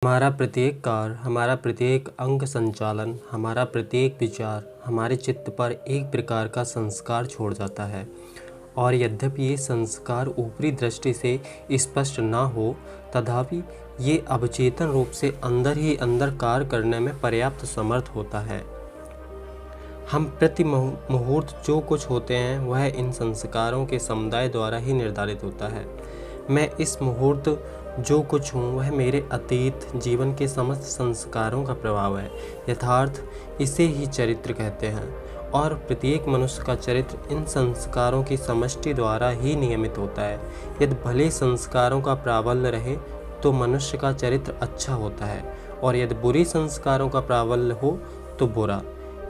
हमारा प्रत्येक कार्य, हमारा प्रत्येक अंग संचालन, हमारा प्रत्येक विचार हमारे चित्त पर एक प्रकार का संस्कार छोड़ जाता है। और यद्यपि ये संस्कार ऊपरी दृष्टि से स्पष्ट ना हो, तथापि ये अवचेतन रूप से अंदर ही अंदर कार्य करने में पर्याप्त समर्थ होता है। हम प्रति मुहूर्त जो कुछ होते हैं वह इन संस्कारों के समुदाय द्वारा ही निर्धारित होता है। मैं इस मुहूर्त जो कुछ हूँ वह मेरे अतीत जीवन के समस्त संस्कारों का प्रभाव है। यथार्थ इसे ही चरित्र कहते हैं, और प्रत्येक मनुष्य का चरित्र इन संस्कारों की समष्टि द्वारा ही नियमित होता है। यदि भले संस्कारों का प्राबल्य रहे तो मनुष्य का चरित्र अच्छा होता है, और यदि बुरे संस्कारों का प्राबल्य हो तो बुरा।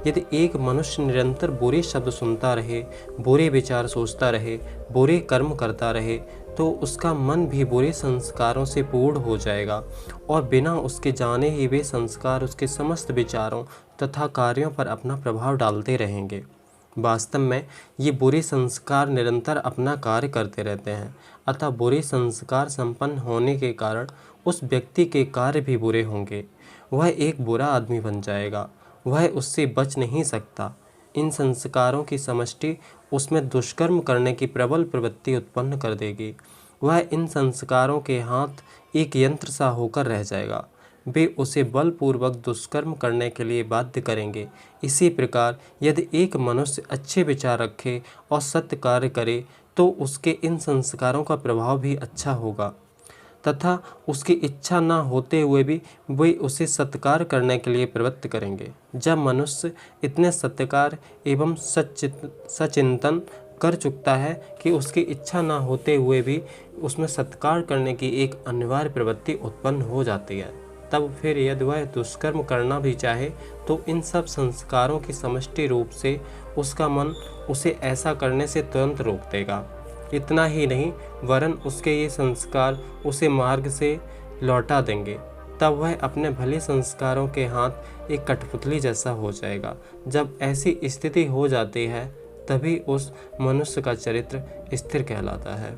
यदि एक मनुष्य निरंतर बुरे शब्द सुनता रहे, बुरे विचार सोचता रहे, बुरे कर्म करता रहे, तो उसका मन भी बुरे संस्कारों से पूर्ण हो जाएगा, और बिना उसके जाने ही वे संस्कार उसके समस्त विचारों तथा कार्यों पर अपना प्रभाव डालते रहेंगे। वास्तव में ये बुरे संस्कार निरंतर अपना कार्य करते रहते हैं, अतः बुरे संस्कार संपन्न होने के कारण उस व्यक्ति के कार्य भी बुरे होंगे। वह एक बुरा आदमी बन जाएगा, वह उससे बच नहीं सकता। इन संस्कारों की समष्टि उसमें दुष्कर्म करने की प्रबल प्रवृत्ति उत्पन्न कर देगी। वह इन संस्कारों के हाथ एक यंत्र सा होकर रह जाएगा। वे उसे बलपूर्वक दुष्कर्म करने के लिए बाध्य करेंगे। इसी प्रकार यदि एक मनुष्य अच्छे विचार रखे और सत्य कार्य करे तो उसके इन संस्कारों का प्रभाव भी अच्छा होगा, तथा उसकी इच्छा न होते हुए भी वे उसे सत्कार करने के लिए प्रवृत्त करेंगे। जब मनुष्य इतने सत्कार एवं सचिंतन कर चुकता है कि उसकी इच्छा न होते हुए भी उसमें सत्कार करने की एक अनिवार्य प्रवृत्ति उत्पन्न हो जाती है, तब फिर यदि वह दुष्कर्म करना भी चाहे तो इन सब संस्कारों की समष्टि रूप से उसका मन उसे ऐसा करने से तुरंत रोक देगा। इतना ही नहीं, वरन उसके ये संस्कार उसे मार्ग से लौटा देंगे। तब वह अपने भले संस्कारों के हाथ एक कठपुतली जैसा हो जाएगा। जब ऐसी स्थिति हो जाती है तभी उस मनुष्य का चरित्र स्थिर कहलाता है।